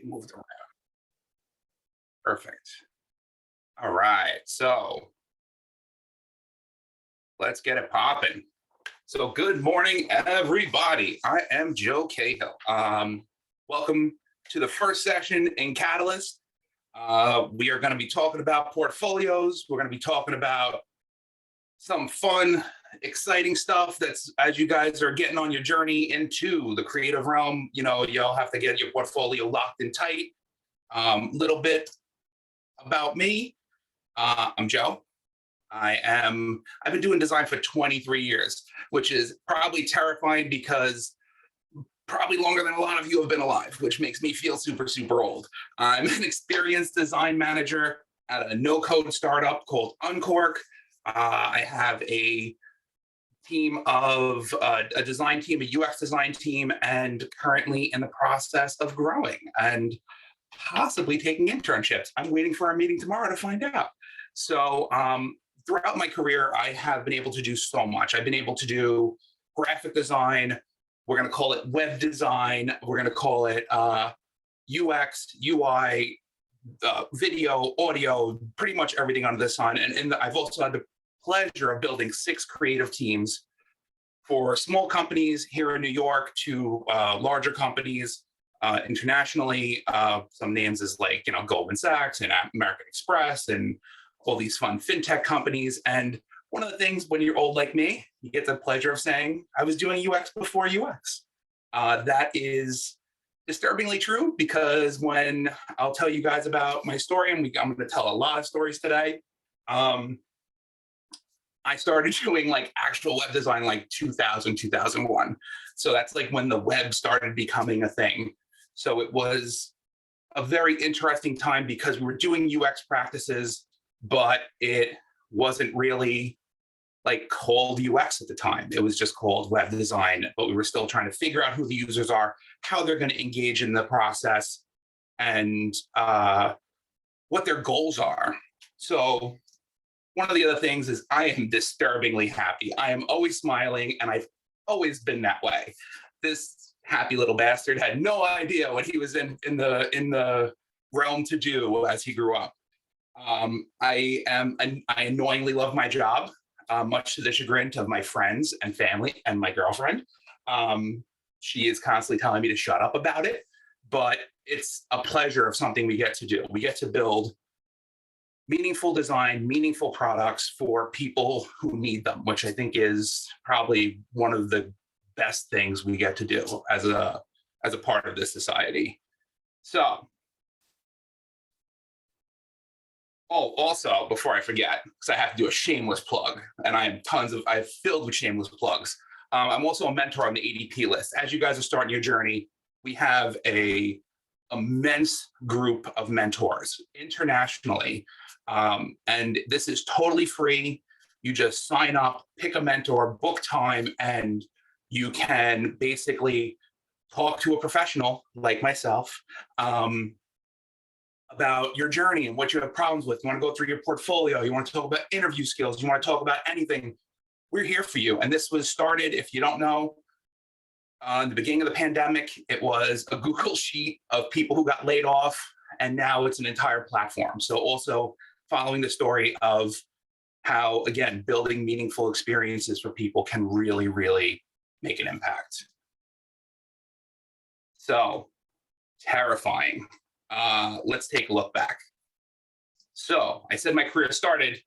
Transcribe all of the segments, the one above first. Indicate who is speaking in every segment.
Speaker 1: moved around. Perfect. All right. So let's get it popping. So good morning, everybody. I am Joe Cahill. Welcome to the first session in Catalyst. We are going to be talking about portfolios. We're going to be talking about some fun, exciting stuff that's as you guys are getting on your journey into the creative realm, you'll have to get your portfolio locked and tight. Little bit about me. I'm Joe. I've been doing design for 23 years, which is probably terrifying because probably longer than a lot of you have been alive, which makes me feel super, super old. I'm an experienced design manager at a no-code startup called Unqork. I have a team of a design team, a UX design team, and currently in the process of growing and possibly taking internships. I'm waiting for our meeting tomorrow to find out. So throughout my career, I have been able to do so much. I've been able to do graphic design. We're going to call it web design. We're going to call it UX, UI, video, audio, pretty much everything under the sun. And I've also had the pleasure of building 6 creative teams for small companies here in New York to larger companies internationally. Some names is like, Goldman Sachs and American Express and all these fun fintech companies. And one of the things when you're old like me, you get the pleasure of saying, I was doing UX before UX. That is disturbingly true because when I'll tell you guys about my story, and I'm going to tell a lot of stories today, I started doing like actual web design like 2000, 2001. So that's like when the web started becoming a thing. So it was a very interesting time because we were doing UX practices, but it wasn't really like called UX at the time. It was just called web design, but we were still trying to figure out who the users are, how they're going to engage in the process, and what their goals are. So one of the other things is I am disturbingly happy. I am always smiling, and I've always been that way. This happy little bastard had no idea what he was in the realm to do as he grew up. I annoyingly love my job, much to the chagrin of my friends and family and my girlfriend. She is constantly telling me to shut up about it, but it's a pleasure of something we get to do. We get to build meaningful design, meaningful products for people who need them, which I think is probably one of the best things we get to do as a part of this society. So, also, before I forget, because I have to do a shameless plug, and I'm filled with shameless plugs. I'm also a mentor on the ADP list. As you guys are starting your journey, we have an immense group of mentors internationally. And this is totally free. You just sign up, pick a mentor, book time, and you can basically talk to a professional like myself about your journey and what you have problems with. You want to go through your portfolio. You want to talk about interview skills. You want to talk about anything. We're here for you. And this was started, if you don't know, in the beginning of the pandemic, it was a Google sheet of people who got laid off, and now it's an entire platform. So also following the story of how, again, building meaningful experiences for people can really, really make an impact. So terrifying. Let's take a look back. So I said my career started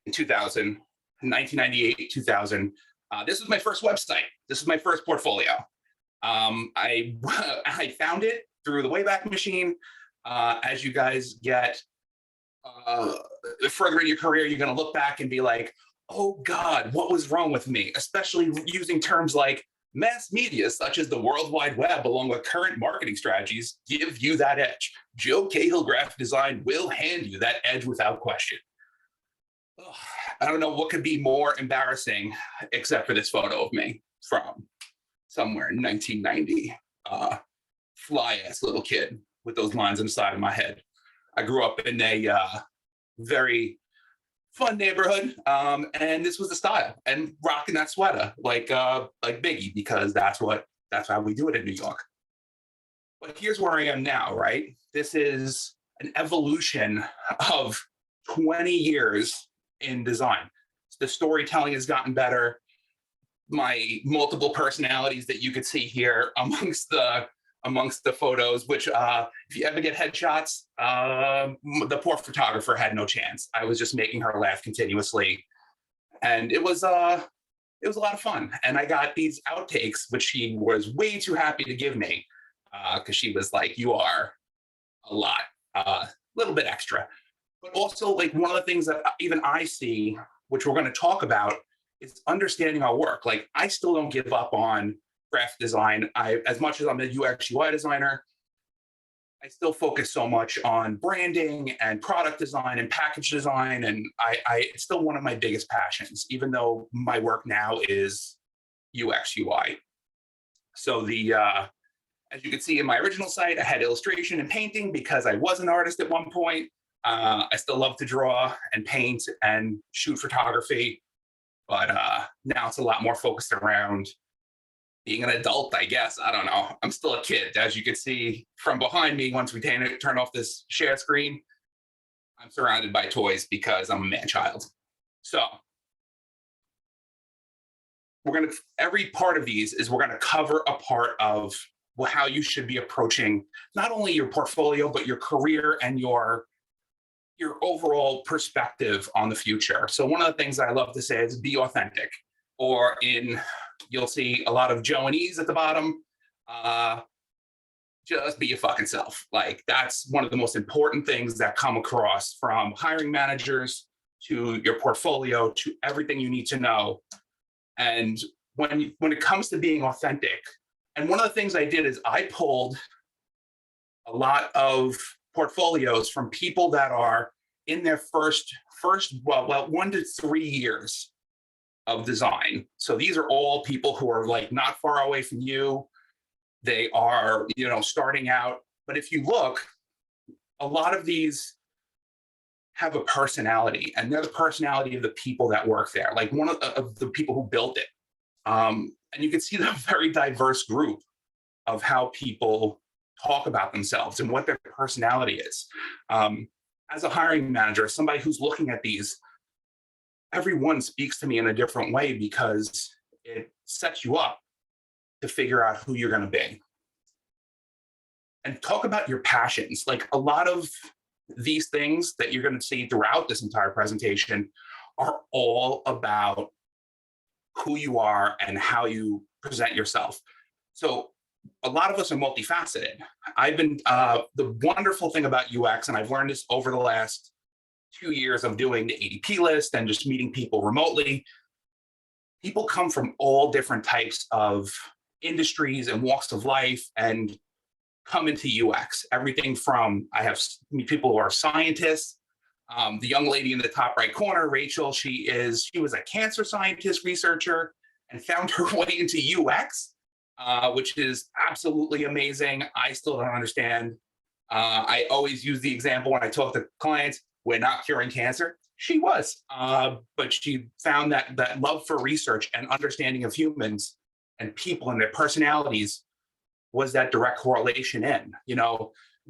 Speaker 1: in 1998, 2000. This was my first website. This is my first portfolio. I found it through the Wayback Machine. As you guys get further in your career, you're going to look back and be like, oh God, what was wrong with me? Especially using terms like mass media, such as the World Wide Web, along with current marketing strategies, give you that edge. Joe Cahill Graphic Design will hand you that edge without question. I don't know what could be more embarrassing except for this photo of me from somewhere in 1990. Fly-ass little kid with those lines on the side of my head. I grew up in a very fun neighborhood, and this was the style, and rocking that sweater like Biggie, because that's how we do it in New York. But here's where I am now, right? This is an evolution of 20 years in design. The storytelling has gotten better. My multiple personalities that you could see here amongst the photos, which if you ever get headshots, the poor photographer had no chance. I was just making her laugh continuously. And it was a lot of fun. And I got these outtakes, which she was way too happy to give me, because she was like, "You are a lot, a little bit extra." But also, like, one of the things that even I see, which we're going to talk about, is understanding our work. Like, I still don't give up on graphic design. As much as I'm a UX UI designer, I still focus so much on branding and product design and package design. And it's still one of my biggest passions, even though my work now is UX UI. So as you can see in my original site, I had illustration and painting because I was an artist at one point. I still love to draw and paint and shoot photography, but now it's a lot more focused around being an adult, I guess. I don't know. I'm still a kid. As you can see from behind me, once we turn off this share screen, I'm surrounded by toys because I'm a man-child. So every part of these is we're gonna cover a part of how you should be approaching not only your portfolio, but your career and your overall perspective on the future. So one of the things I love to say is be authentic, or you'll see a lot of Joe and E's at the bottom. Just be your fucking self. Like, that's one of the most important things that come across from hiring managers to your portfolio to everything you need to know. And when it comes to being authentic, and one of the things I did is I pulled a lot of portfolios from people that are in their first 1 to 3 years of design. So these are all people who are like not far away from you. They are, starting out. But if you look, a lot of these have a personality, and they're the personality of the people that work there. Like one of the people who built it. And you can see the very diverse group of how people talk about themselves and what their personality is. As a hiring manager, somebody who's looking at these, everyone speaks to me in a different way because it sets you up to figure out who you're going to be. And talk about your passions. Like, a lot of these things that you're going to see throughout this entire presentation are all about who you are and how you present yourself. So a lot of us are multifaceted. The wonderful thing about UX, and I've learned this over the last 2 years of doing the ADP list and just meeting people remotely, people come from all different types of industries and walks of life and come into UX. Everything from, I have people who are scientists. The young lady in the top right corner, Rachel, she was a cancer scientist researcher and found her way into UX, which is absolutely amazing. I still don't understand. I always use the example when I talk to clients, we're not curing cancer. She was, but she found that love for research and understanding of humans and people and their personalities was that direct correlation in.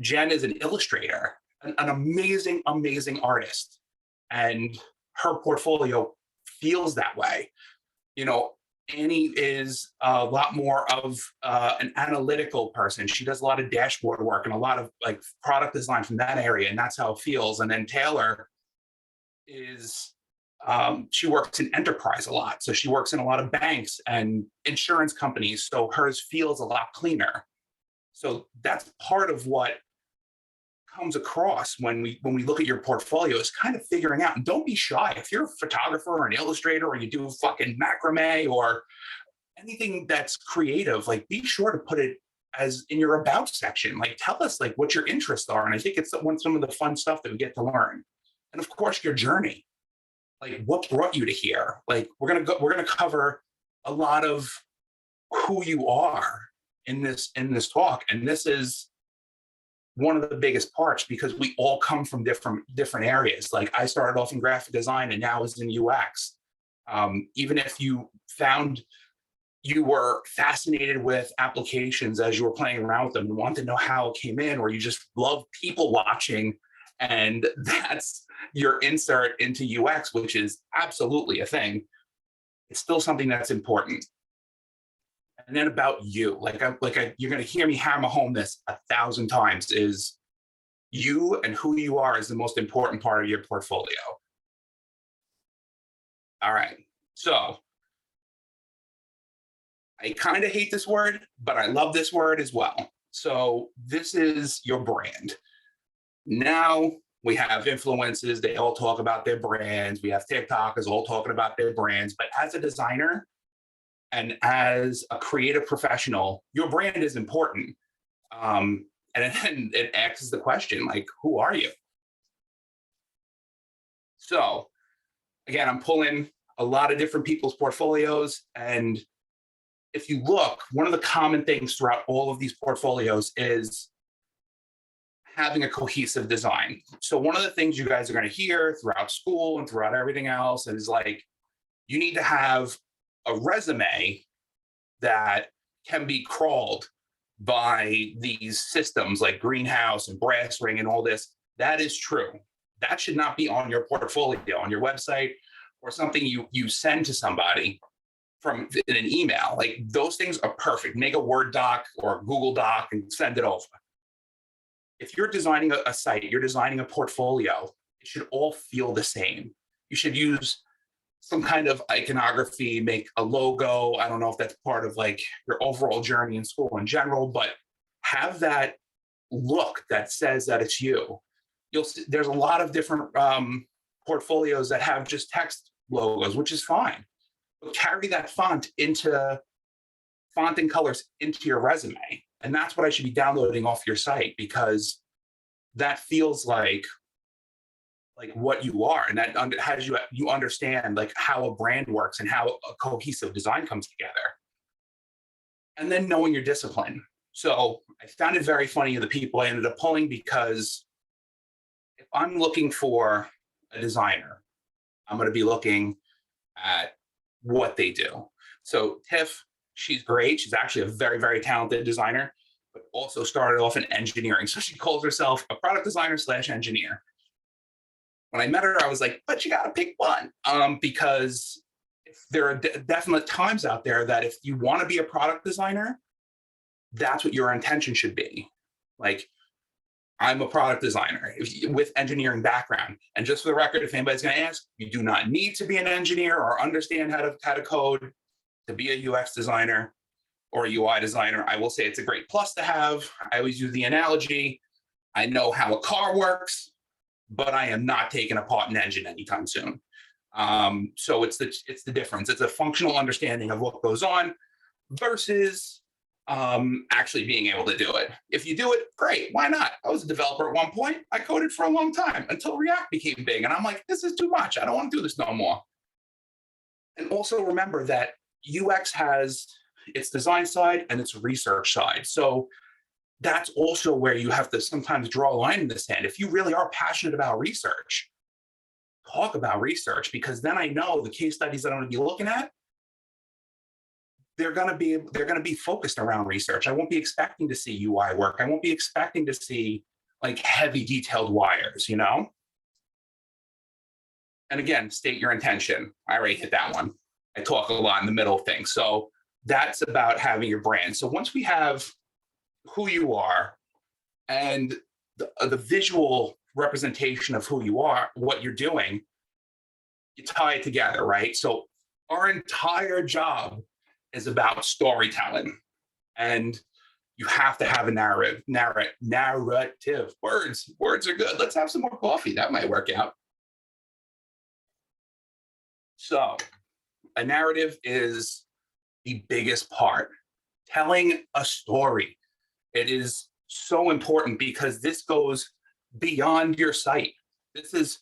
Speaker 1: Jen is an illustrator, an amazing, amazing artist, and her portfolio feels that way. Annie is a lot more of an analytical person. She does a lot of dashboard work and a lot of like product design from that area, and that's how it feels. And then Taylor is, she works in enterprise a lot. So she works in a lot of banks and insurance companies. So hers feels a lot cleaner. So that's part of what comes across when we look at your portfolio, is kind of figuring out, and don't be shy. If you're a photographer or an illustrator, or you do fucking macrame or anything that's creative, like, be sure to put it as in your about section. Like, tell us like what your interests are. And I think it's some of the fun stuff that we get to learn. And of course, your journey, like what brought you to here. Like, we're gonna cover a lot of who you are in this talk. And this is one of the biggest parts, because we all come from different areas. Like, I started off in graphic design and now is in UX. Even if you found you were fascinated with applications as you were playing around with them and wanted to know how it came in, or you just love people watching, and that's your insert into UX, which is absolutely a thing. It's still something that's important. And then about you, you're going to hear me hammer home this 1,000 times, is you and who you are is the most important part of your portfolio. All right. So I kind of hate this word, but I love this word as well. So this is your brand. Now we have influencers, they all talk about their brands. We have TikTokers all talking about their brands. But as a designer and as a creative professional, your brand is important. And it asks the question, like, who are you? So again, I'm pulling a lot of different people's portfolios. And if you look, one of the common things throughout all of these portfolios is having a cohesive design. So one of the things you guys are going to hear throughout school and throughout everything else is like, you need to have a resume that can be crawled by these systems like Greenhouse and Brass Ring and all this. That is true. That should not be on your portfolio, on your website, or something you send to somebody from in an email. Like, those things are perfect. Make a Word doc or a Google Doc and send it over. If you're designing a site, you're designing a portfolio, it should all feel the same. You should use some kind of iconography, make a logo. I don't know if that's part of like your overall journey in school in general, but have that look that says that it's you. You'll see there's a lot of different portfolios that have just text logos, which is fine. But carry that font and colors into your resume. And that's what I should be downloading off your site, because that feels like what you are, and that has you understand like how a brand works and how a cohesive design comes together. And then knowing your discipline. So I found it very funny, the people I ended up pulling, because if I'm looking for a designer, I'm going to be looking at what they do. So Tiff, she's great. She's actually a very, very talented designer, but also started off in engineering. So she calls herself a product designer / engineer. When I met her, I was like, but you got to pick one, because there are definite times out there that if you want to be a product designer, that's what your intention should be. Like, I'm a product designer with engineering background. And just for the record, if anybody's going to ask, you do not need to be an engineer or understand how to code to be a UX designer or a UI designer. I will say it's a great plus to have. I always use the analogy, I know how a car works, but I am not taking apart an engine anytime soon. So it's the difference. It's a functional understanding of what goes on versus actually being able to do it. If you do it, great. Why not? I was a developer at one point. I coded for a long time until React became big. And I'm like, this is too much. I don't want to do this no more. And also remember that UX has its design side and its research side. So that's also where you have to sometimes draw a line in the sand. If you really are passionate about research, talk about research, because then I know the case studies that I'm going to be looking at, they're going to be focused around research. I won't be expecting to see UI work. I won't be expecting to see like heavy detailed wires, you know? And again, state your intention. I already hit that one. I talk a lot in the middle of things. So that's about having your brand. So once we have who you are and the visual representation of who you are, what you're doing, you tie it together, right? So our entire job is about storytelling, and you have to have a narrative. Words are good. Let's have some more coffee. That might work out. So a narrative is the biggest part. Telling a story. It is so important because this goes beyond your site. This is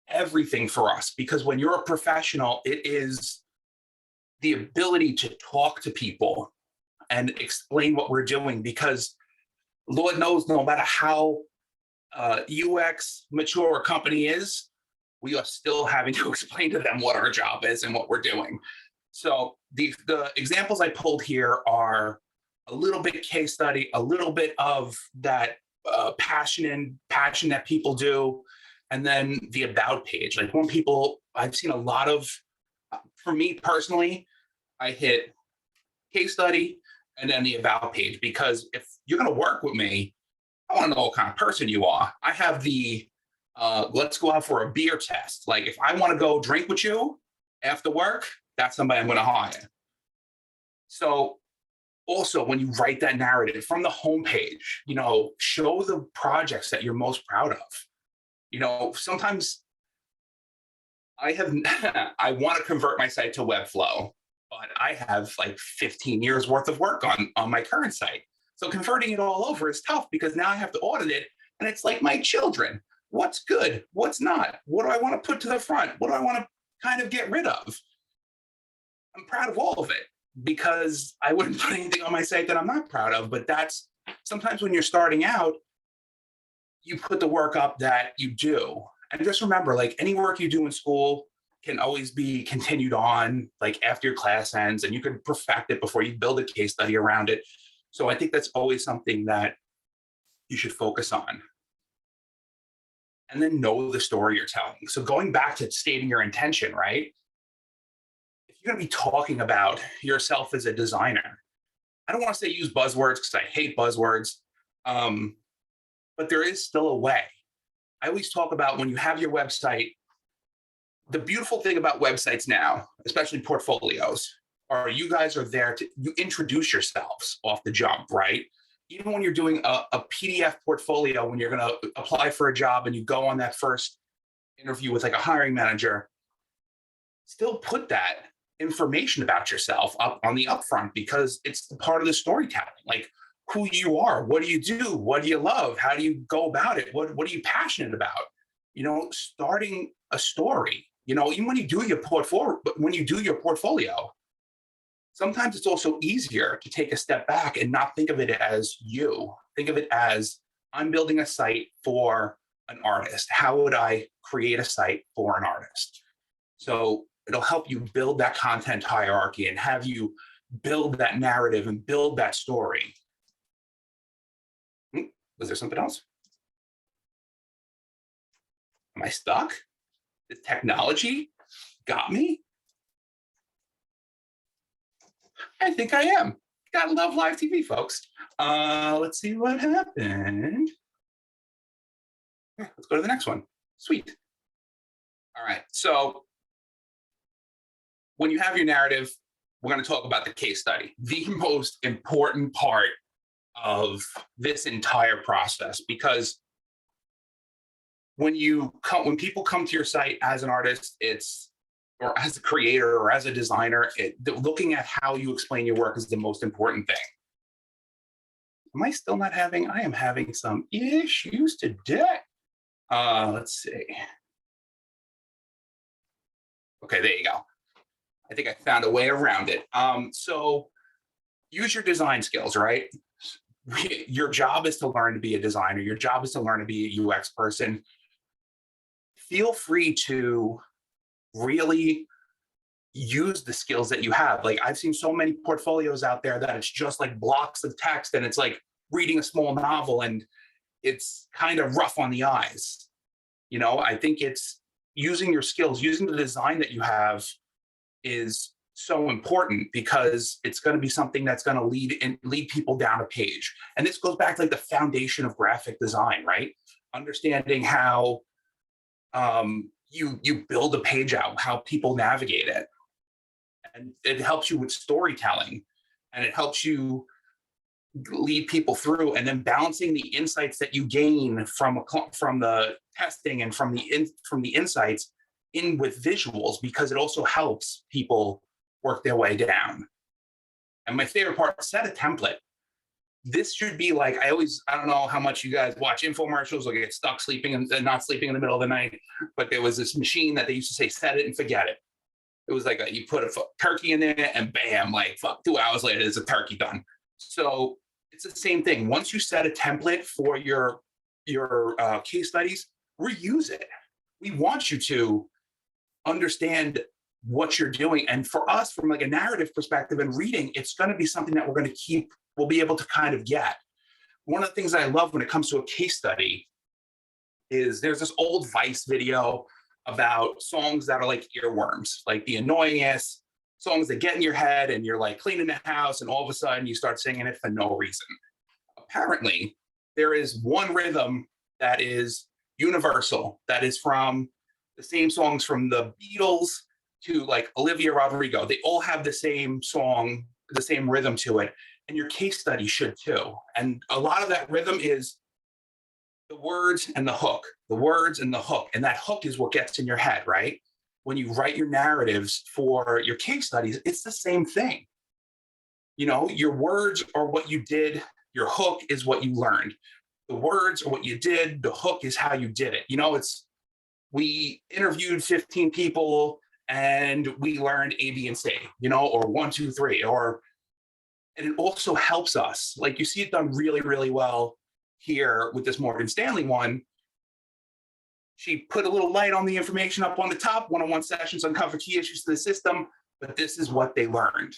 Speaker 1: everything for us, because when you're a professional, it is the ability to talk to people and explain what we're doing, because Lord knows, no matter how UX mature a company is, we are still having to explain to them what our job is and what we're doing. So the examples I pulled here are a little bit case study, a little bit of that passion that people do, and then the about page. Like when people, I've seen a lot of, for me personally, I hit case study and then the about page, because if you're going to work with me, I want to know what kind of person you are. I have the let's go out for a beer test. Like if I want to go drink with you after work, that's somebody I'm going to hire. So also, when you write that narrative from the homepage, show the projects that you're most proud of. Sometimes I want to convert my site to Webflow, but I have like 15 years worth of work on my current site. So converting it all over is tough because now I have to audit it. And it's like my children. What's good? What's not? What do I want to put to the front? What do I want to kind of get rid of? I'm proud of all of it because I wouldn't put anything on my site that I'm not proud of. But that's sometimes when you're starting out, you put the work up that you do. And just remember, like any work you do in school can always be continued on, like after your class ends, and you can perfect it before you build a case study around it. So I think that's always something that you should focus on. And then know the story you're telling. So going back to stating your intention, right? If you're going to be talking about yourself as a designer, I don't want to say use buzzwords because I hate buzzwords, but there is still a way. I always talk about when you have your website, the beautiful thing about websites now, especially portfolios, are you guys are there you introduce yourselves off the jump, right? Even when you're doing a PDF portfolio, when you're going to apply for a job and you go on that first interview with like a hiring manager, still put that information about yourself up on the upfront because it's part of the storytelling. Like who you are, what do you do, what do you love, how do you go about it, what are you passionate about? Starting a story. Even when you do your portfolio, sometimes it's also easier to take a step back and not think of it as you. Think of it as, I'm building a site for an artist. How would I create a site for an artist? So it'll help you build that content hierarchy and have you build that narrative and build that story. Was there something else? Am I stuck? The technology got me? I think I am. Gotta love live TV, folks. Let's see what happened. Let's go to the next one. Sweet. All right. So when you have your narrative, we're going to talk about the case study, the most important part of this entire process, because when people come to your site as an artist, or as a creator or as a designer, looking at how you explain your work is the most important thing. Am I still not having? I am having some issues today. Let's see. Okay, there you go. I think I found a way around it. So use your design skills, right? Your job is to learn to be a designer. Your job is to learn to be a UX person. Feel free to really use the skills that you have. Like I've seen so many portfolios out there that it's just like blocks of text and it's like reading a small novel and it's kind of rough on the eyes. I think it's using your skills, using the design that you have is so important because it's going to be something that's going to lead people down a page. And this goes back to like the foundation of graphic design, right? Understanding how you build a page out, how people navigate it. And it helps you with storytelling and it helps you lead people through, and then balancing the insights that you gain from the testing and from the insights in with visuals, because it also helps people work their way down. And my favorite part, set a template. This should be like, I don't know how much you guys watch infomercials or get stuck sleeping and not sleeping in the middle of the night, but there was this machine that they used to say, set it and forget it. It was like you put a turkey in there and bam, like 2 hours later, there's a turkey done. So it's the same thing. Once you set a template for your case studies, reuse it. We want you to understand what you're doing. And for us, from like a narrative perspective and reading, it's going to be something that we'll be able to kind of get. One of the things I love when it comes to a case study is there's this old Vice video about songs that are like earworms, like the annoyingest songs that get in your head and you're like cleaning the house and all of a sudden you start singing it for no reason. Apparently, there is one rhythm that is universal, that is from the same songs from the Beatles to like Olivia Rodrigo. They all have the same song, the same rhythm to it. And your case study should too. And a lot of that rhythm is the words and the hook, the words and the hook. And that hook is what gets in your head, right? When you write your narratives for your case studies, it's the same thing. You know, your words are what you did, your hook is what you learned. The words are what you did, the hook is how you did it. You know, we interviewed 15 people and we learned A, B, and C, you know, or 1, 2, 3, and it also helps us. Like you see it done really, really well here with this Morgan Stanley one. She put a little light on the information up on the top, one-on-one sessions, uncover key issues to the system, but this is what they learned.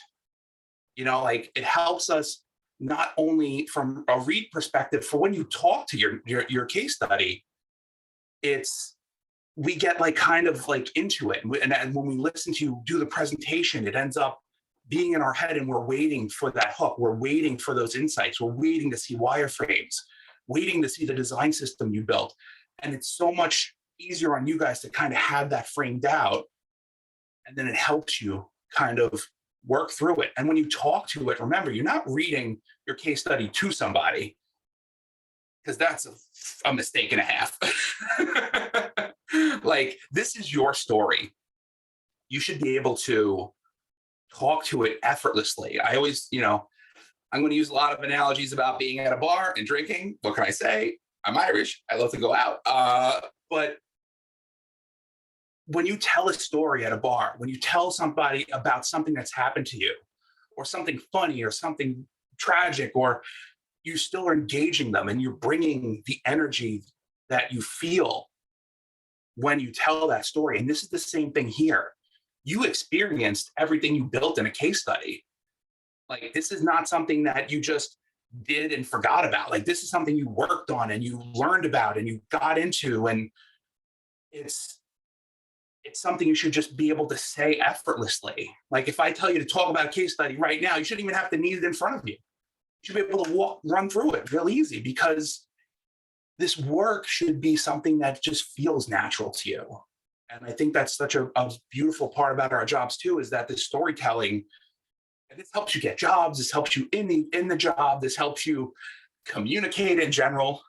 Speaker 1: You know, like it helps us not only from a read perspective for when you talk to your case study, we get like kind of like into it. And when we listen to you do the presentation, it ends up being in our head and we're waiting for that hook. We're waiting for those insights. We're waiting to see wireframes, waiting to see the design system you built. And it's so much easier on you guys to kind of have that framed out. And then it helps you kind of work through it. And when you talk to it, remember, you're not reading your case study to somebody, because that's a mistake and a half. Like, this is your story. You should be able to talk to it effortlessly. I always, I'm going to use a lot of analogies about being at a bar and drinking. What can I say? I'm Irish. I love to go out. But when you tell a story at a bar, when you tell somebody about something that's happened to you, or something funny, or something tragic, or you still are engaging them and you're bringing the energy that you feel when you tell that story. And this is the same thing here. You experienced everything you built in a case study. Like, this is not something that you just did and forgot about. Like, this is something you worked on and you learned about and you got into, and it's something you should just be able to say effortlessly. Like, if I tell you to talk about a case study right now, you shouldn't even have to need it in front of you. You should be able to run through it real easy, because this work should be something that just feels natural to you. And I think that's such a beautiful part about our jobs too, is that this storytelling, and this helps you get jobs, this helps you in the job, this helps you communicate in general,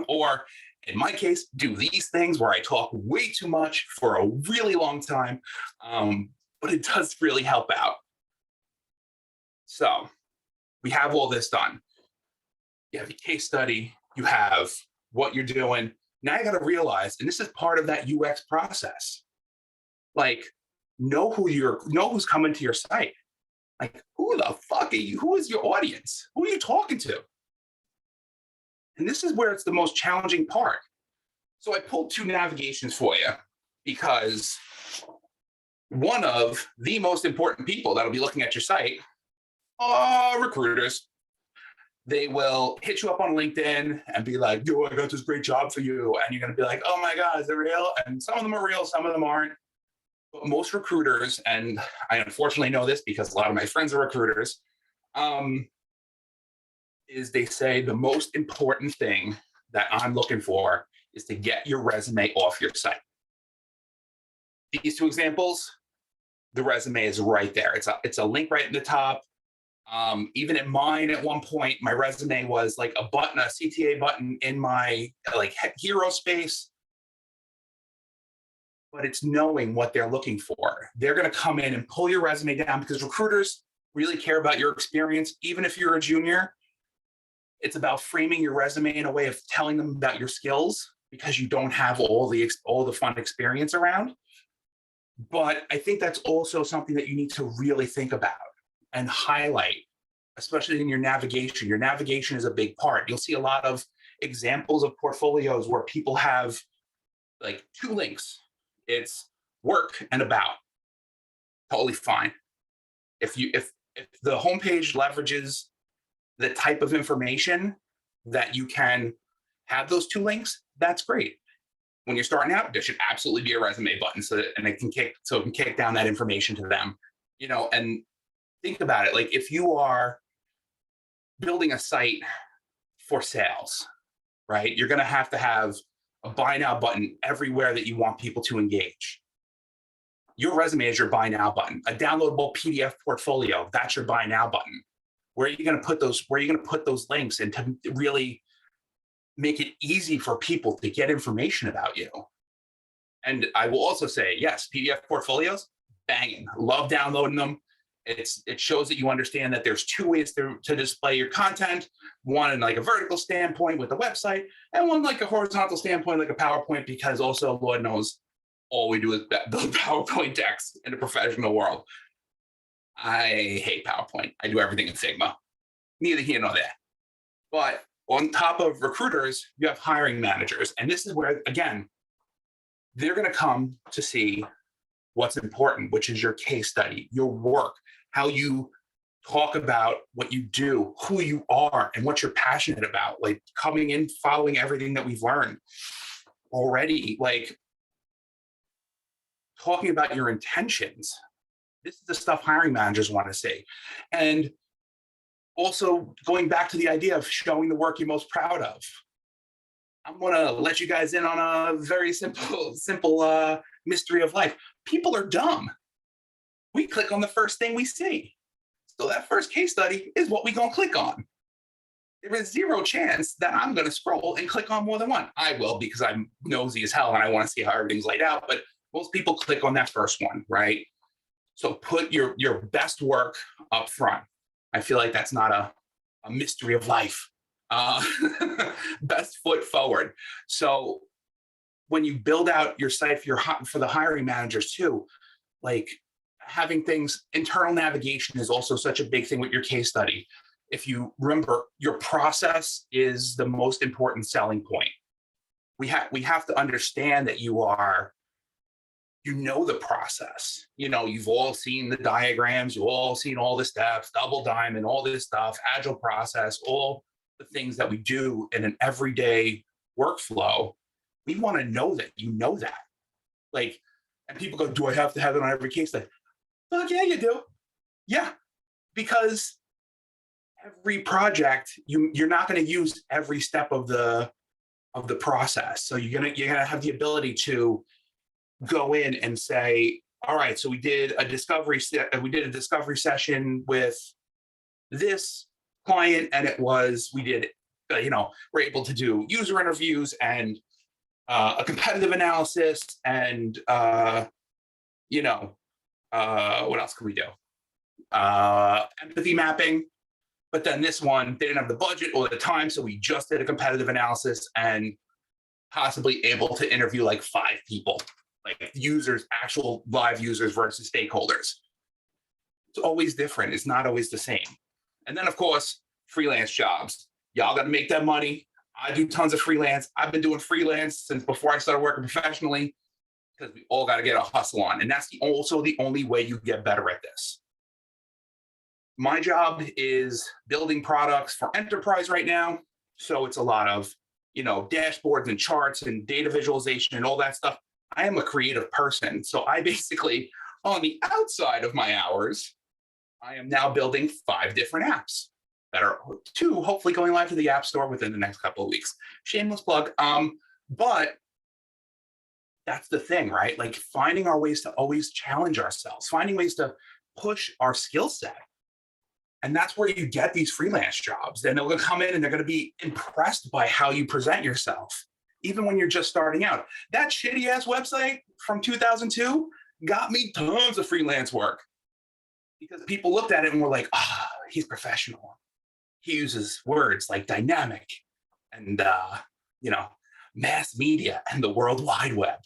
Speaker 1: or in my case, do these things where I talk way too much for a really long time, but it does really help out. So we have all this done. You have your case study, you have what you're doing. Now you got to realize, and this is part of that UX process, like, know who's coming to your site. Like, who the fuck are you? Who is your audience? Who are you talking to? And this is where it's the most challenging part. So I pulled 2 navigations for you, because one of the most important people that'll be looking at your site are recruiters. They will hit you up on LinkedIn and be like, yo, I got this great job for you. And you're going to be like, oh my God, is it real? And some of them are real, some of them aren't. But most recruiters, and I unfortunately know this because a lot of my friends are recruiters, is they say the most important thing that I'm looking for is to get your resume off your site. These 2 examples, the resume is right there. It's a link right at the top. Even in mine, at one point, my resume was like a button, a CTA button in my like hero space. But it's knowing what they're looking for. They're going to come in and pull your resume down, because recruiters really care about your experience. Even if you're a junior, it's about framing your resume in a way of telling them about your skills, because you don't have all the fun experience around. But I think that's also something that you need to really think about and highlight, especially in your navigation. Your navigation is a big part. You'll see a lot of examples of portfolios where people have like 2 links. It's work and about. totally fine. If the homepage leverages the type of information that you can have those two links, that's great. When you're starting out, there should absolutely be a resume button and it can kick down that information to them, and think about it. Like if you are building a site for sales, right? You're going to have a buy now button everywhere that you want people to engage. Your resume is your buy now button. A downloadable PDF portfolio, that's your buy now button. Where are you going to put those links and to really make it easy for people to get information about you? And I will also say, yes, PDF portfolios, banging. Love downloading them. It shows that you understand that there's two ways to display your content, one in like a vertical standpoint with the website, and one like a horizontal standpoint, like a PowerPoint, because also, Lord knows, all we do is build PowerPoint decks in the professional world. I hate PowerPoint. I do everything in Figma. Neither here nor there. But on top of recruiters, you have hiring managers. And this is where, again, they're going to come to see what's important, which is your case study, your work, how you talk about what you do, who you are, and what you're passionate about. Like coming in, following everything that we've learned already, like talking about your intentions. This is the stuff hiring managers want to see. And also going back to the idea of showing the work you're most proud of. I'm going to let you guys in on a very simple mystery of life. People are dumb. We click on the first thing we see. So that first case study is what we're going to click on. There is zero chance that I'm going to scroll and click on more than one. I will, because I'm nosy as hell and I want to see how everything's laid out. But most people click on that first one, right? So put your best work up front. I feel like that's not a mystery of life. Best foot forward. So when you build out your site for the hiring managers too, like having things, internal navigation is also such a big thing with your case study. If you remember, your process is the most important selling point. We have to understand that you know the process. You've all seen the diagrams, you've all seen all the steps, double diamond, all this stuff, agile process, all the things that we do in an everyday workflow. We want to know that you know that. Like, and people go, do I have to have it on every case study? Well, yeah, you do. Yeah, because every project, you're not going to use every step of the process. So you're gonna have the ability to go in and say, all right, so we did a discovery session with this client, and we're able to do user interviews and a competitive analysis and what else can we do? Empathy mapping. But then this one, they didn't have the budget or the time, so we just did a competitive analysis and possibly able to interview like 5 people, like users, actual live users versus stakeholders. It's always different. It's not always the same. And then, of course, freelance jobs. Y'all got to make that money. I do tons of freelance. I've been doing freelance since before I started working professionally, because we all got to get a hustle on. And that's also the only way you get better at this. My job is building products for enterprise right now. So it's a lot of, dashboards and charts and data visualization and all that stuff. I am a creative person. So I basically, on the outside of my hours, I am now building 5 different apps that are 2 hopefully going live to the App Store within the next couple of weeks. Shameless plug. But that's the thing, right? Like finding our ways to always challenge ourselves, finding ways to push our skill set. And that's where you get these freelance jobs. Then they're going to come in and they're going to be impressed by how you present yourself, even when you're just starting out. That shitty ass website from 2002 got me tons of freelance work because people looked at it and were like, he's professional. He uses words like dynamic and, mass media and the World Wide Web.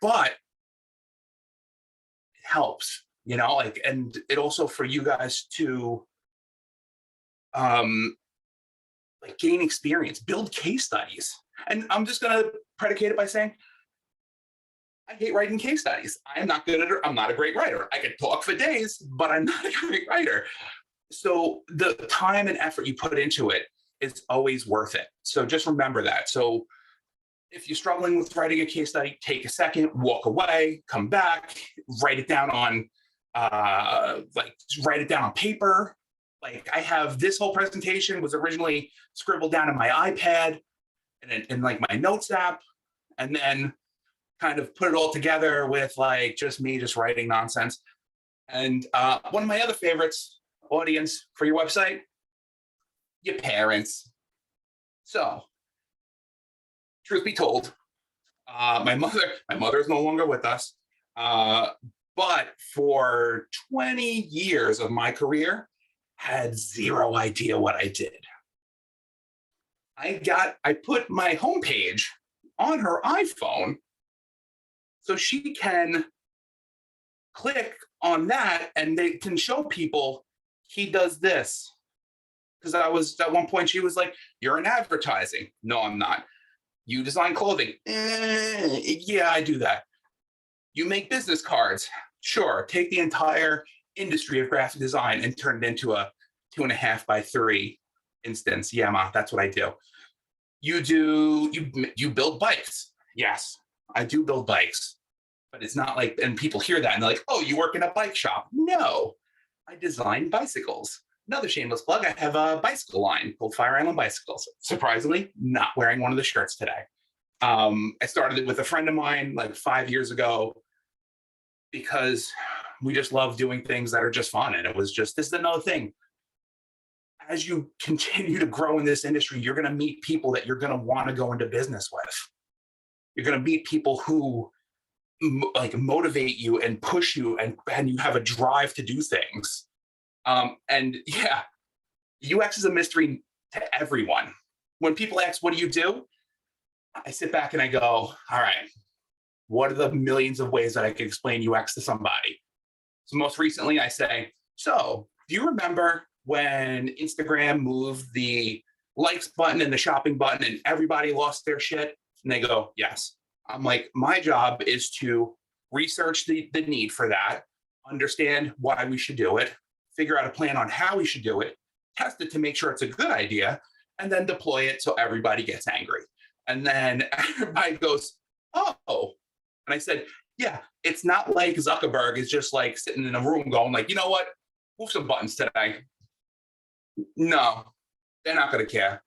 Speaker 1: But it helps, and it also for you guys to gain experience, build case studies. And I'm just going to predicate it by saying, I hate writing case studies. I'm not good at it. I'm not a great writer. I can talk for days, but I'm not a great writer. So the time and effort you put into it is always worth it. So just remember that. So if you're struggling with writing a case study, take a second, walk away, come back, write it down on write it down on paper. Like I have this whole presentation was originally scribbled down on my iPad and in like my notes app, and then kind of put it all together with like just me just writing nonsense. And one of my other favorites, audience for your website, your parents. So, truth be told, my mother is no longer with us. But for 20 years of my career, had zero idea what I did. I put my homepage on her iPhone so she can click on that and they can show people he does this. Because I was at one point, she was like, "You're in advertising." No, I'm not. You design clothing. Yeah, I do that. You make business cards. Sure. Take the entire industry of graphic design and turn it into a 2.5 by 3 instance. Yeah, Ma, that's what I do. You build bikes. Yes, I do build bikes. But it's not like, and people hear that and they're like, "Oh, you work in a bike shop." No, I design bicycles. Another shameless plug, I have a bicycle line called Fire Island Bicycles. Surprisingly, not wearing one of the shirts today. I started it with a friend of mine like 5 years ago because we just love doing things that are just fun. And it was just, this is another thing. As you continue to grow in this industry, you're going to meet people that you're going to want to go into business with. You're going to meet people who like motivate you and push you and you have a drive to do things. And yeah, UX is a mystery to everyone. When people ask, "What do you do?" I sit back and I go, "All right, what are the millions of ways that I can explain UX to somebody?" So most recently I say, "So do you remember when Instagram moved the likes button and the shopping button and everybody lost their shit?" And they go, "Yes." I'm like, my job is to research the need for that, understand why we should do it, figure out a plan on how we should do it, test it to make sure it's a good idea, and then deploy it so everybody gets angry. And then everybody goes, "Oh." And I said, "Yeah, it's not like Zuckerberg is just like sitting in a room going like, you know what, move some buttons today." No, they're not going to care.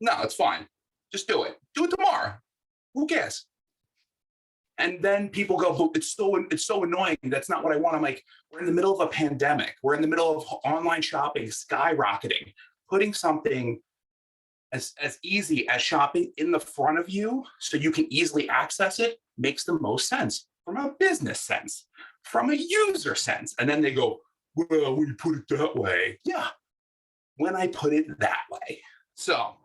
Speaker 1: No, it's fine. Just do it. Do it tomorrow. Who cares? And then people go, "But it's so annoying. That's not what I want." I'm like, we're in the middle of a pandemic. We're in the middle of online shopping skyrocketing. Putting something as easy as shopping in the front of you so you can easily access it makes the most sense from a business sense, from a user sense. And then they go, "Well, when you put it that way." Yeah, when I put it that way. So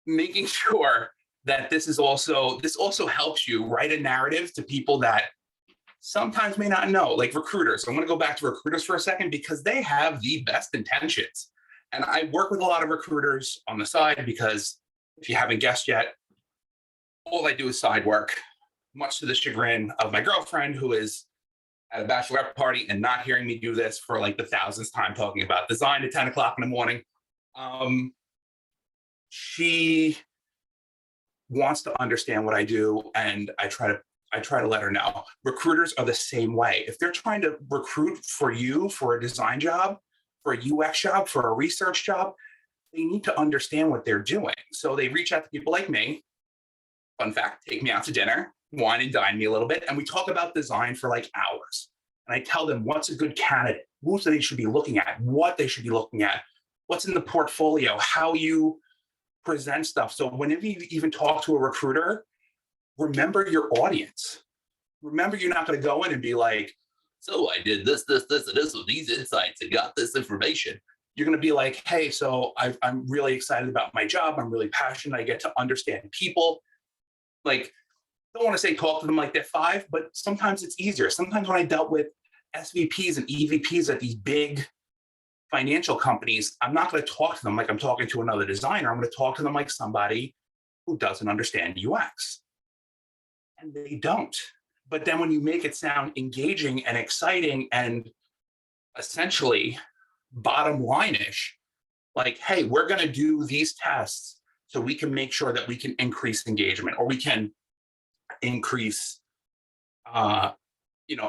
Speaker 1: making sure that this also helps you write a narrative to people that sometimes may not know, like recruiters. I'm going to go back to recruiters for a second because they have the best intentions. And I work with a lot of recruiters on the side because if you haven't guessed yet, all I do is side work, much to the chagrin of my girlfriend, who is at a bachelorette party and not hearing me do this for like the thousandth time talking about design at 10 o'clock in the morning. She wants to understand what I do, and I try to let her know. Recruiters are the same way. If they're trying to recruit for you for a design job, for a UX job, for a research job, they need to understand what they're doing. So they reach out to people like me. Fun fact, take me out to dinner, wine and dine me a little bit, and we talk about design for like hours. And I tell them what's a good candidate, who they should be looking at, what they should be looking at, what's in the portfolio, how you present stuff. So whenever you even talk to a recruiter, remember your audience. Remember, you're not going to go in and be like, "So I did this, and this with these insights and got this information." You're going to be like, "Hey, so I'm really excited about my job. I'm really passionate. I get to understand people." Like, don't want to say talk to them like they're 5, but sometimes it's easier. Sometimes when I dealt with SVPs and EVPs at these big financial companies, I'm not going to talk to them like I'm talking to another designer. I'm going to talk to them like somebody who doesn't understand UX. And they don't. But then when you make it sound engaging and exciting and essentially bottom line-ish, like, hey, we're going to do these tests so we can make sure that we can increase engagement, or we can increase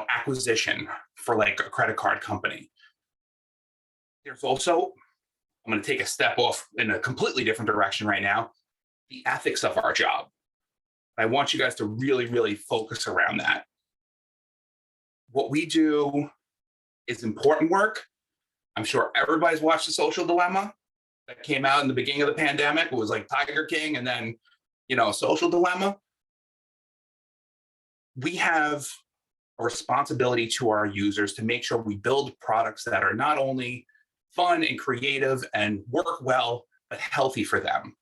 Speaker 1: acquisition for like a credit card company. There's also, I'm going to take a step off in a completely different direction right now, the ethics of our job. I want you guys to really, really focus around that. What we do is important work. I'm sure everybody's watched The Social Dilemma that came out in the beginning of the pandemic. It was like Tiger King and then, Social Dilemma. We have a responsibility to our users to make sure we build products that are not only fun and creative and work well, but healthy for them,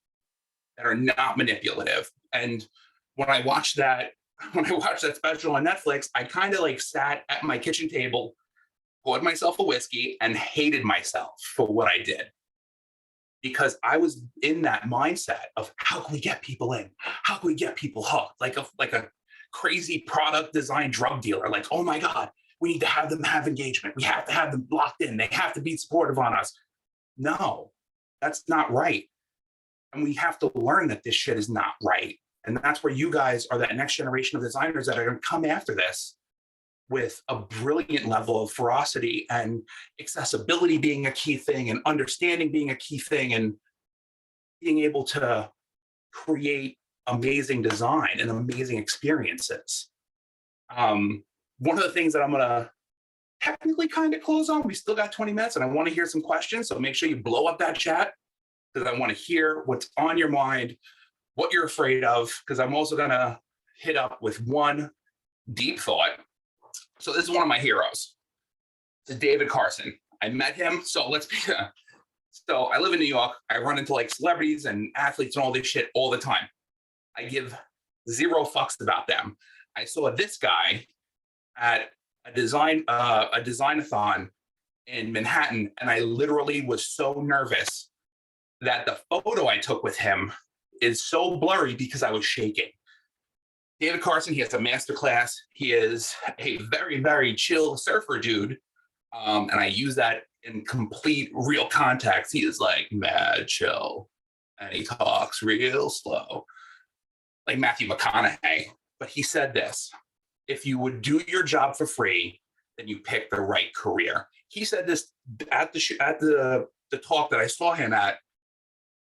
Speaker 1: that are not manipulative. And when I watched that special on Netflix, I kind of like sat at my kitchen table, poured myself a whiskey, and hated myself for what I did. Because I was in that mindset of how can we get people in? How can we get people hooked? Like a crazy product design drug dealer. Like, oh my God, we need to have them have engagement. We have to have them locked in. They have to be supportive on us. No, that's not right. And we have to learn that this shit is not right. And that's where you guys are that next generation of designers that are going to come after this with a brilliant level of ferocity, and accessibility being a key thing, and understanding being a key thing, and being able to create amazing design and amazing experiences. One of the things that I'm going to technically kind of close on, we still got 20 minutes and I want to hear some questions. So make sure you blow up that chat, because I want to hear what's on your mind, what you're afraid of, because I'm also going to hit up with one deep thought. So this is one of my heroes. This is David Carson. I met him. So I live in New York. I run into like celebrities and athletes and all this shit all the time. I give zero fucks about them. I saw this guy at a designathon in Manhattan, and I literally was so nervous that the photo I took with him is so blurry because I was shaking. David Carson, he has a master class. He is a very, very chill surfer dude. And I use that in complete real context. He is like mad chill, and he talks real slow, like Matthew McConaughey. But he said this: if you would do your job for free, then you pick the right career. He said this at the talk that I saw him at,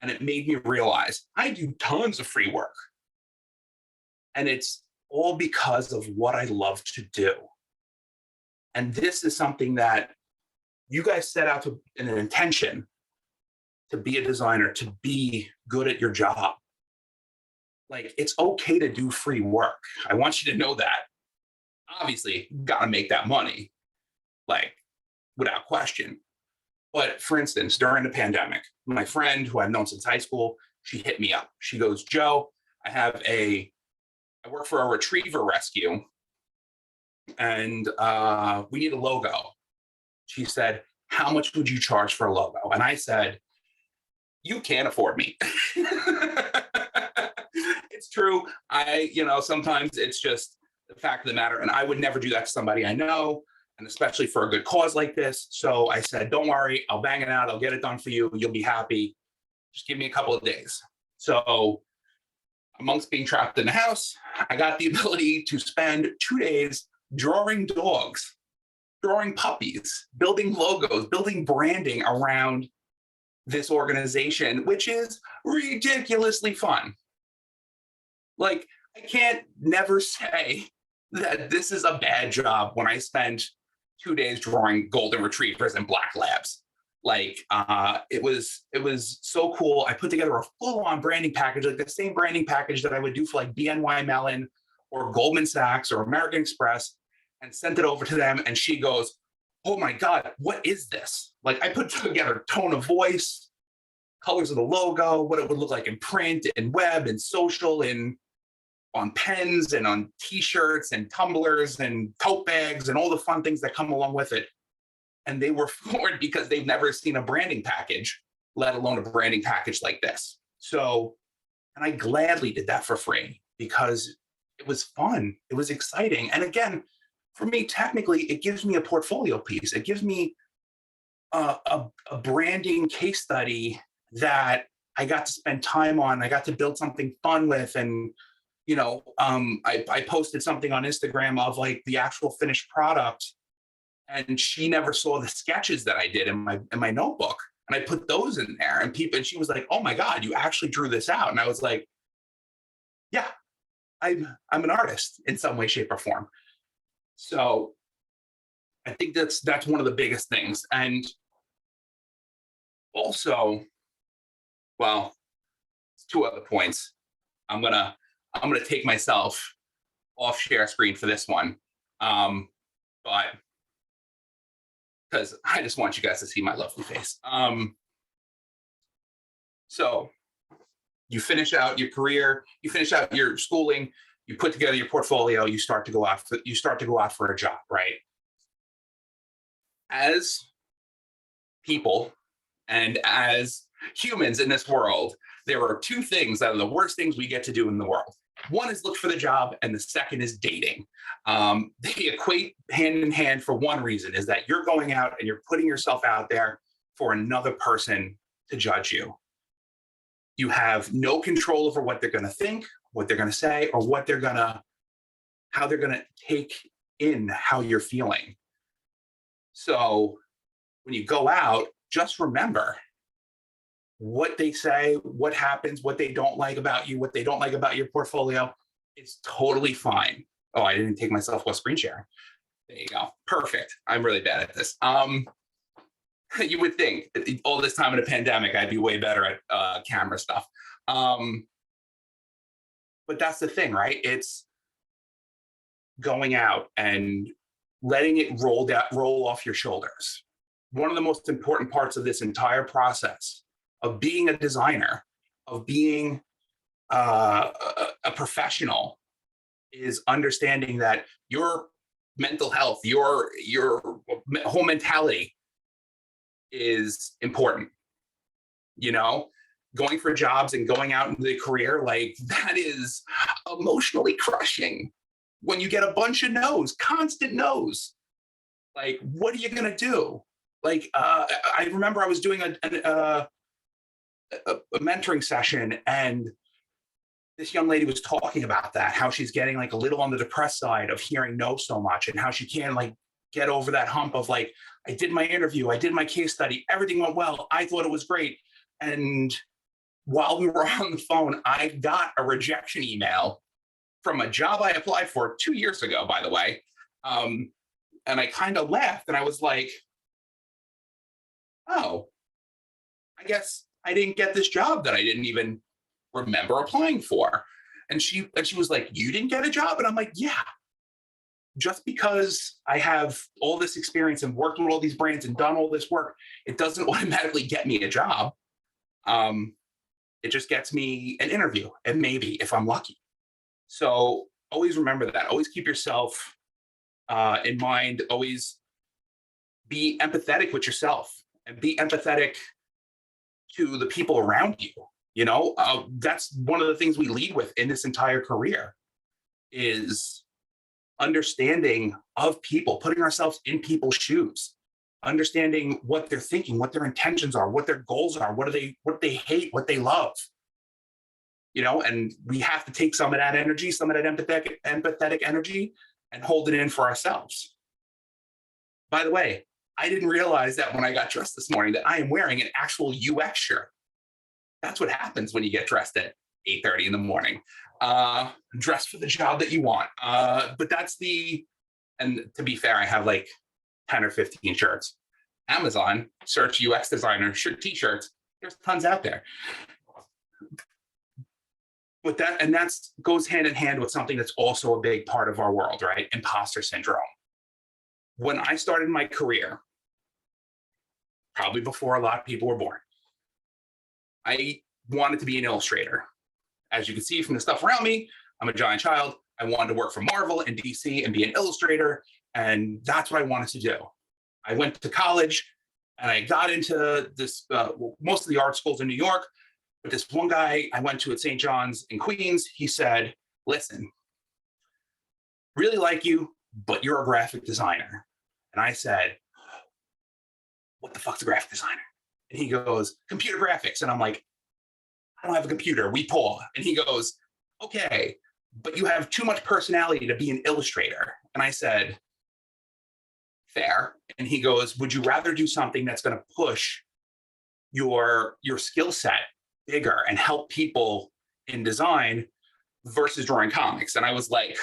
Speaker 1: and it made me realize I do tons of free work. And it's all because of what I love to do. And this is something that you guys set out to in an intention to be a designer, to be good at your job. Like, it's okay to do free work. I want you to know that. Obviously, you gotta make that money, like, without question. But for instance, during the pandemic, my friend who I've known since high school, she hit me up. She goes, Joe, I work for a retriever rescue, and we need a logo. She said, how much would you charge for a logo? And I said, you can't afford me. It's true. Sometimes it's just the fact of the matter. And I would never do that to somebody I know, and especially for a good cause like this. So I said, don't worry, I'll bang it out. I'll get it done for you. You'll be happy. Just give me a couple of days. So amongst being trapped in the house, I got the ability to spend 2 days drawing dogs, drawing puppies, building logos, building branding around this organization, which is ridiculously fun. Like, I can't never say that this is a bad job when I spend 2 days drawing golden retrievers and black labs. Like, it was so cool. I put together a full-on branding package, like the same branding package that I would do for like BNY Mellon or Goldman Sachs or American Express, and sent it over to them. And she goes, oh my God, what is this? Like, I put together tone of voice, colors of the logo, what it would look like in print and web and social, and on pens and on t-shirts and tumblers and tote bags and all the fun things that come along with it. And they were floored because they've never seen a branding package, let alone a branding package like this. So, and I gladly did that for free, because it was fun. It was exciting. And again, for me, technically, it gives me a portfolio piece. It gives me a branding case study that I got to spend time on. I got to build something fun with. And, I posted something on Instagram of like the actual finished product. And she never saw the sketches that I did in my notebook. And I put those in there, and she was like, "Oh my God, you actually drew this out." And I was like, "Yeah, I'm an artist in some way, shape, or form." So I think that's one of the biggest things. And also, well, two other points. I'm gonna take myself off share screen for this one, but because I just want you guys to see my lovely face. So you finish out your career, you finish out your schooling, you put together your portfolio, you start to go out for a job, right? As people and as humans in this world, there are two things that are the worst things we get to do in the world. One is look for the job, and the second is dating. They equate hand in hand for one reason, is that you're going out and you're putting yourself out there for another person to judge you. You have no control over what they're going to think, what they're going to say, or how they're going to take in how you're feeling. So when you go out, just remember what they say, what happens, what they don't like about you, what they don't like about your portfolio. It's totally fine. Oh, I didn't take myself off screen share. There you go. Perfect. I'm really bad at this. You would think all this time in a pandemic, I'd be way better at camera stuff. But that's the thing, right? It's going out and letting it roll off your shoulders. One of the most important parts of this entire process of being a designer, of being a professional, is understanding that your mental health, your whole mentality is important. Going for jobs and going out into the career, like, that is emotionally crushing. When you get a bunch of no's, constant no's, like, what are you gonna do? Like, I remember I was doing a mentoring session, and this young lady was talking about that, how she's getting like a little on the depressed side of hearing no so much, and how she can't like get over that hump of like, I did my interview, I did my case study, everything went well, I thought it was great. And while we were on the phone, I got a rejection email from a job I applied for 2 years ago, by the way. And I kind of laughed, and I was like, oh, I guess I didn't get this job that I didn't even remember applying for. And she was like, you didn't get a job? And I'm like, yeah. Just because I have all this experience and worked with all these brands and done all this work, it doesn't automatically get me a job. It just gets me an interview, and maybe if I'm lucky. So always remember that. Always keep yourself in mind. Always be empathetic with yourself, and be empathetic to the people around you. That's one of the things we lead with in this entire career, is understanding of people, putting ourselves in people's shoes, understanding what they're thinking, what their intentions are, what their goals are, what they hate, what they love. And we have to take some of that energy, some of that empathetic energy, and hold it in for ourselves. By the way, I didn't realize that when I got dressed this morning that I am wearing an actual UX shirt. That's what happens when you get dressed at 8:30 in the morning. Dress for the job that you want. But and to be fair, I have like 10 or 15 shirts. Amazon, search UX designer t-shirts. There's tons out there. But that goes hand in hand with something that's also a big part of our world, right? Imposter syndrome. When I started my career, probably before a lot of people were born, I wanted to be an illustrator. As you can see from the stuff around me, I'm a giant child. I wanted to work for Marvel and DC and be an illustrator, and that's what I wanted to do. I went to college, and I got into this, most of the art schools in New York, but this one guy I went to at St. John's in Queens, he said, listen, really like you, but you're a graphic designer. And I said, what the fuck's a graphic designer? And he goes, computer graphics. And I'm like, I don't have a computer. We paw. And he goes, okay, but you have too much personality to be an illustrator. And I said, fair. And he goes, would you rather do something that's going to push your skill set bigger and help people in design versus drawing comics? And I was like,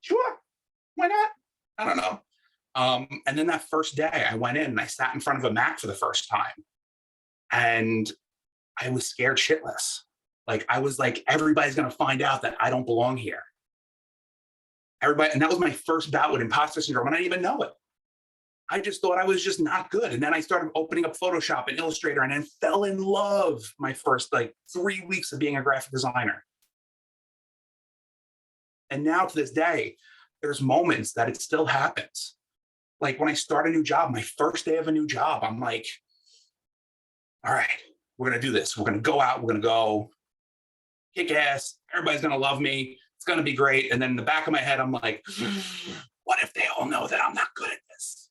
Speaker 1: sure, why not? I don't know. And then that first day I went in and I sat in front of a Mac for the first time. And I was scared shitless. Like, I was like, everybody's going to find out that I don't belong here. Everybody, and that was my first bout with imposter syndrome, and I didn't even know it. I just thought I was just not good. And then I started opening up Photoshop and Illustrator, and then fell in love my first 3 weeks of being a graphic designer. And now to this day, there's moments that it still happens. Like when I start a new job, my first day of a new job, I'm like, all right, we're going to do this. We're going to go out. We're going to go kick ass. Everybody's going to love me. It's going to be great. And then in the back of my head, I'm like, what if they all know that I'm not good at this?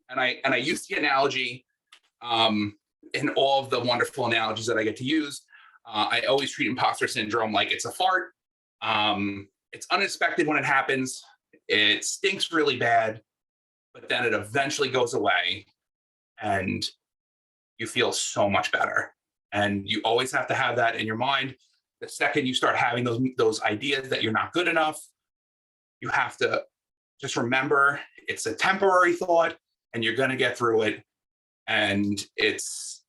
Speaker 1: And I use the analogy in all of the wonderful analogies that I get to use. I always treat imposter syndrome like it's a fart. It's unexpected when it happens. It stinks really bad, but then it eventually goes away and you feel so much better. And you always have to have that in your mind. The second you start having those ideas that you're not good enough, you have to just remember it's a temporary thought and you're going to get through it. And it's,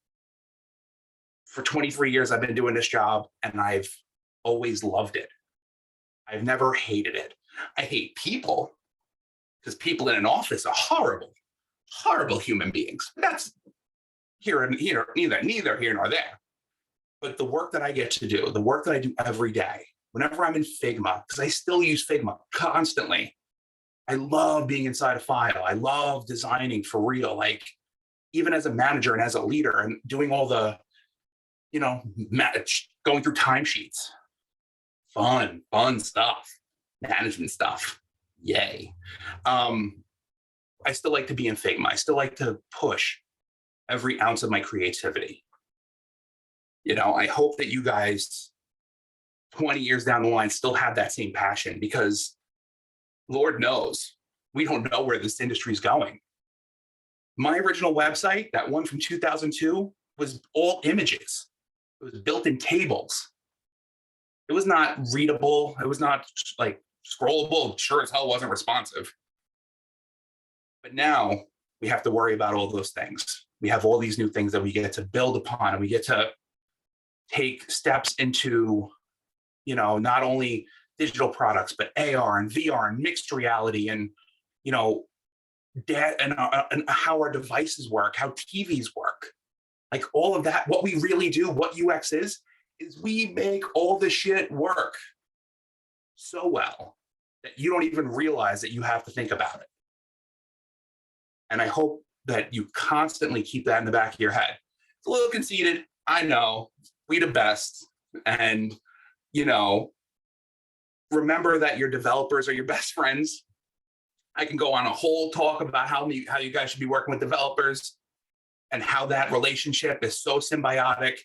Speaker 1: for 23 years, I've been doing this job and I've always loved it. I've never hated it. I hate people because people in an office are horrible, horrible human beings. That's neither here nor there. But the work that I get to do, the work that I do every day, whenever I'm in Figma, because I still use Figma constantly, I love being inside a file. I love designing for real, like even as a manager and as a leader and doing all the, going through timesheets. Fun stuff, management stuff. Yay. I still like to be in Figma. I still like to push every ounce of my creativity. I hope that you guys 20 years down the line still have that same passion, because Lord knows we don't know where this industry is going. My original website, that one from 2002, was all images. It was built in tables. It was not readable. It was not scrollable. Sure as hell wasn't responsive. But now we have to worry about all those things. We have all these new things that we get to build upon, and we get to take steps into, not only digital products, but AR and VR and mixed reality and, and how our devices work, how TVs work. Like all of that, what we really do, what UX is we make all the shit work so well that you don't even realize that you have to think about it. And I hope that you constantly keep that in the back of your head. It's a little conceited, I know, we the best. And, remember that your developers are your best friends. I can go on a whole talk about how you guys should be working with developers and how that relationship is so symbiotic.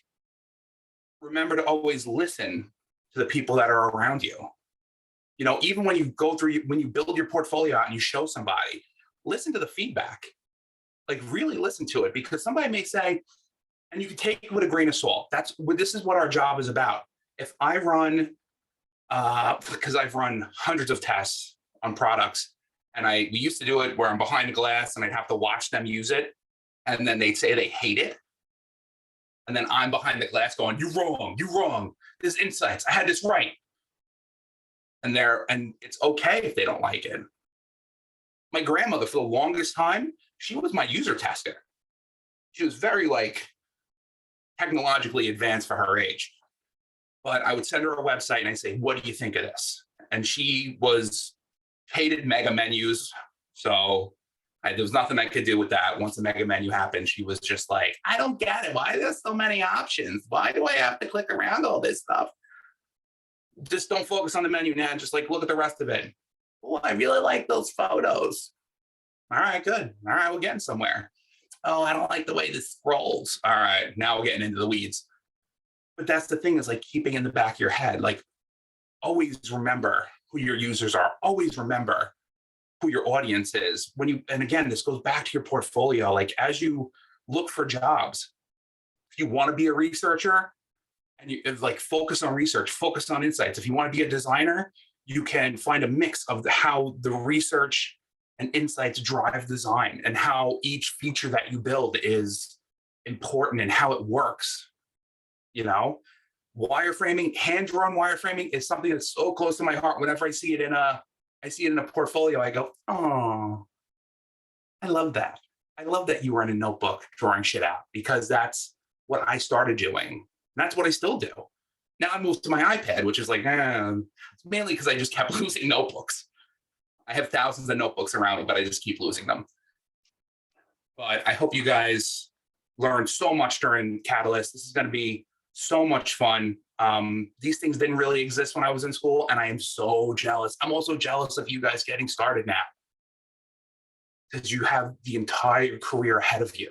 Speaker 1: Remember to always listen to the people that are around you. Even when you when you build your portfolio out and you show somebody, listen to the feedback. Really listen to it, because somebody may say, and you can take it with a grain of salt. This is what our job is about. If I run, because I've run hundreds of tests on products, and we used to do it where I'm behind the glass and I'd have to watch them use it, and then they'd say they hate it. And then I'm behind the glass going, you're wrong. There's insights. I had this right. And it's okay if they don't like it. My grandmother, for the longest time, she was my user tester. She was very technologically advanced for her age. But I would send her a website and I'd say, what do you think of this? And she hated mega menus. So there was nothing I could do with that. Once the mega menu happened, she was just like, I don't get it. Why are there so many options? Why do I have to click around all this stuff? Just don't focus on the menu now. Just like look at the rest of it. Oh, I really like those photos. All right, good. All right, we're getting somewhere. Oh, I don't like the way this scrolls. All right, now we're getting into the weeds. But that's the thing, is like keeping in the back of your head, like always remember who your users are. Always remember who your audience is. And again, this goes back to your portfolio. Like as you look for jobs, if you want to be a researcher, and you like focus on research, focus on insights. If you want to be a designer, you can find a mix of how the research and insights drive design, and how each feature that you build is important and how it works. You know, wireframing, hand-drawn wireframing is something that's so close to my heart. Whenever I see it in a portfolio, I go, oh, I love that. I love that you were in a notebook drawing shit out, because that's what I started doing. And that's what I still do. Now I moved to my iPad, which is like, it's mainly because I just kept losing notebooks. I have thousands of notebooks around me, but I just keep losing them. But I hope you guys learned so much during Catalyst. This is going to be so much fun. These things didn't really exist when I was in school, and I am so jealous. I'm also jealous of you guys getting started now, because you have the entire career ahead of you,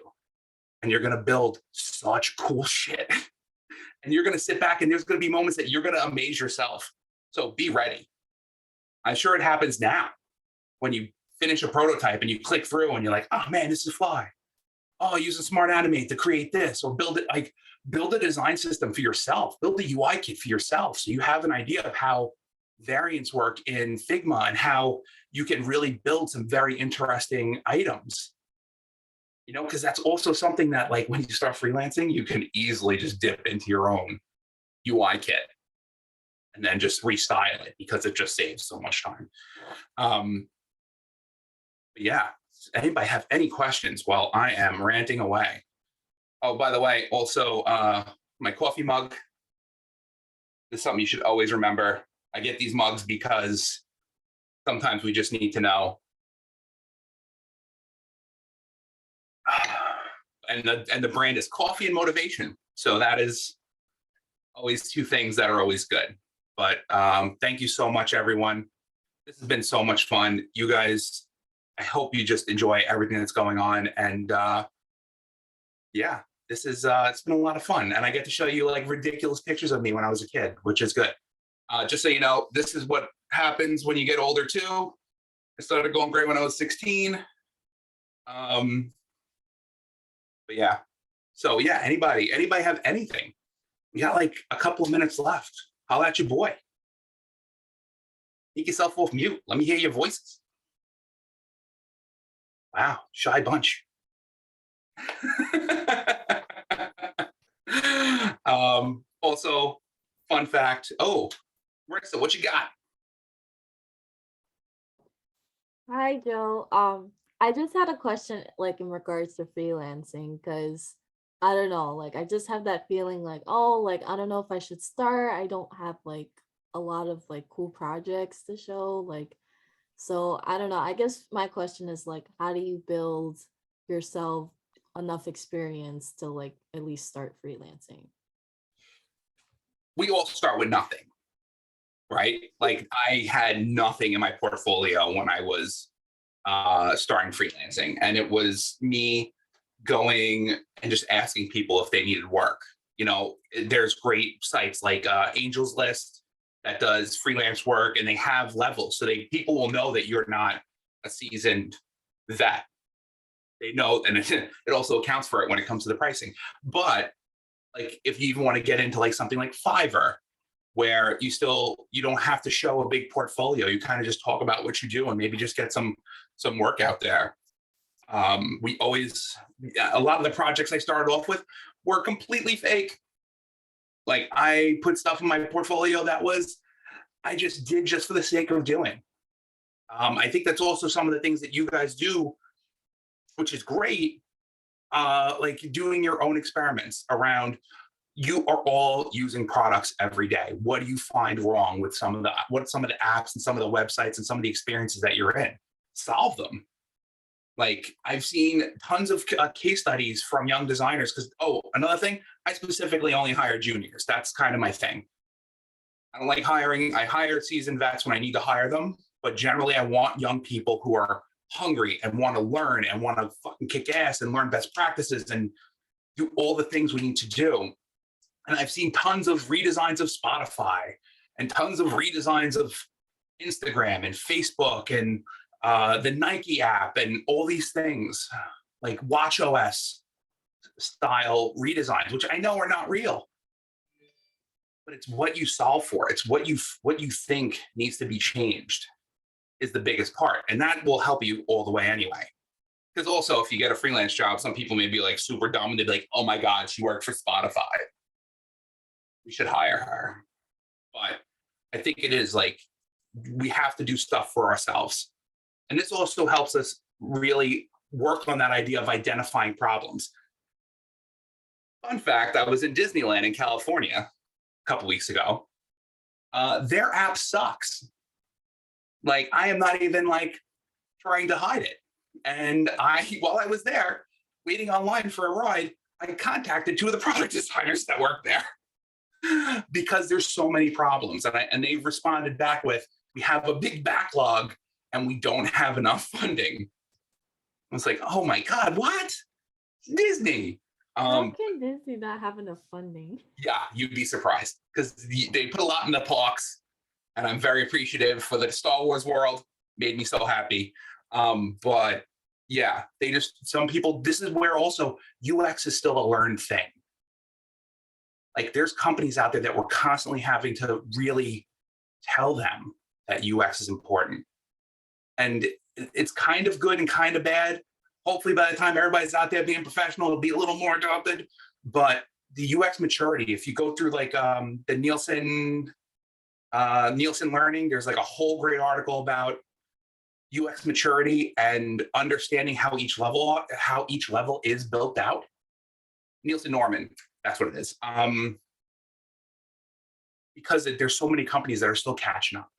Speaker 1: and you're going to build such cool shit. And you're going to sit back, and there's going to be moments that you're going to amaze yourself. So be ready. I'm sure it happens now when you finish a prototype and you click through and you're like, oh man, this is fly. Oh, use a smart animate to create this, or build a design system for yourself, build a UI kit for yourself. So you have an idea of how variants work in Figma and how you can really build some very interesting items. You know, because that's also something that, like, when you start freelancing, you can easily just dip into your own UI kit and then just restyle it, because it just saves so much time. Yeah. Anybody have any questions while I am ranting away? Oh, by the way, also, my coffee mug is something you should always remember. I get these mugs because sometimes we just need to know. And the brand is coffee and motivation. So that is always two things that are always good. But thank you so much, everyone. This has been so much fun. You guys, I hope you just enjoy everything that's going on. And yeah, this is it's been a lot of fun. And I get to show you like ridiculous pictures of me when I was a kid, which is good. Just so you know, this is what happens when you get older too. I started going great when I was 16. But yeah, so yeah, anybody have anything? We got like a couple of minutes left. Holla at your boy. Take yourself off mute. Let me hear your voices. Wow, shy bunch. Also, fun fact. Oh, Marissa, what you got?
Speaker 2: Hi, Joe. I just had a question, like in regards to freelancing, because I don't know, like I just have that feeling like, oh, like I don't know if I should start. I don't have like a lot of like cool projects to show, like so I don't know. I guess my question is like, how do you build yourself enough experience to like at least start freelancing?
Speaker 1: We all start with nothing, right? Like I had nothing in my portfolio when I was starting freelancing, and it was me going and just asking people if they needed work. You know, there's great sites like Angels List that does freelance work, and they have levels, so people will know that you're not a seasoned vet. They know, and it also accounts for it when it comes to the pricing. But like, if you even want to get into like something like Fiverr, where you don't have to show a big portfolio, you kind of just talk about what you do and maybe just get some work out there. A lot of the projects I started off with were completely fake. Like I put stuff in my portfolio that I just did just for the sake of doing. I think that's also some of the things that you guys do, which is great. Like doing your own experiments around, you are all using products every day. What do you find wrong with some of the apps and some of the websites and some of the experiences that you're in? Solve them. Like I've seen tons of case studies from young designers, because another thing, I specifically only hire juniors. That's kind of my thing. I don't like hiring. I hire seasoned vets when I need to hire them, but generally I want young people who are hungry and want to learn and want to fucking kick ass and learn best practices and do all the things we need to do. And I've seen tons of redesigns of Spotify and tons of redesigns of Instagram and Facebook and the Nike app and all these things like Watch OS style redesigns, which I know are not real, but it's what you solve for. It's what you think needs to be changed is the biggest part, and that will help you all the way anyway. Because also, if you get a freelance job, some people may be like super dumb and they'd be like, "Oh my God, she worked for Spotify. We should hire her." But I think it is like we have to do stuff for ourselves, and this also helps us really work on that idea of identifying problems. Fun fact, I was in Disneyland in California a couple weeks ago. Their app sucks. Like, I am not even like trying to hide it. And while I was there waiting online for a ride, I contacted two of the product designers that work there because there's so many problems. And they responded back with, "We have a big backlog and we don't have enough funding." I was like, "Oh my God, what? Disney."
Speaker 2: How can Disney not have enough funding?
Speaker 1: Yeah, you'd be surprised because they put a lot in the parks, and I'm very appreciative for the Star Wars world. Made me so happy. But yeah, some people, this is where also UX is still a learned thing. Like, there's companies out there that we're constantly having to really tell them that UX is important. And it's kind of good and kind of bad. Hopefully by the time everybody's out there being professional, it'll be a little more adopted. But the UX maturity, if you go through like the Nielsen Learning, there's like a whole great article about UX maturity and understanding how each level is built out. Nielsen Norman, that's what it is. Because there's so many companies that are still catching up.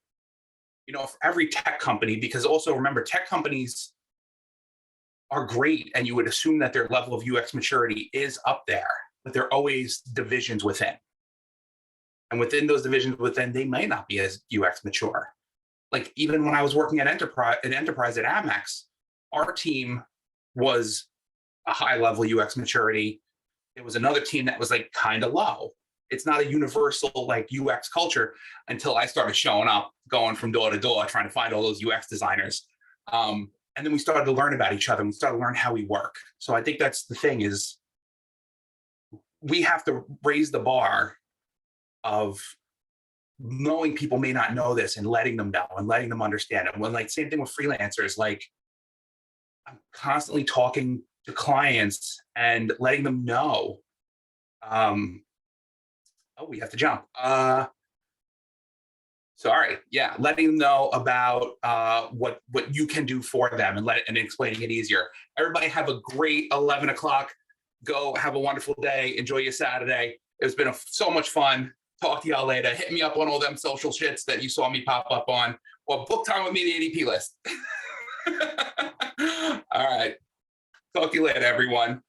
Speaker 1: You know, for every tech company, because also remember, tech companies are great, and you would assume that their level of UX maturity is up there, but there are always divisions within. And within those divisions within, they may not be as UX mature. Like, even when I was working at Enterprise at Amex, our team was a high level UX maturity. There was another team that was like kind of low. It's not a universal like UX culture until I started showing up, going from door to door, trying to find all those UX designers. And then we started to learn about each other. And we started to learn how we work. So I think that's the thing, is we have to raise the bar of knowing people may not know this and letting them know and letting them understand it. When, like, same thing with freelancers, like, I'm constantly talking to clients and letting them know. We have to jump. Sorry. Yeah, letting them know about what you can do for them and explaining it easier. Everybody have a great 11 o'clock. Go have a wonderful day. Enjoy your Saturday. It's been so much fun. Talk to y'all later. Hit me up on all them social shits that you saw me pop up on, or book time with me, the ADP list. All right. Talk to you later, everyone.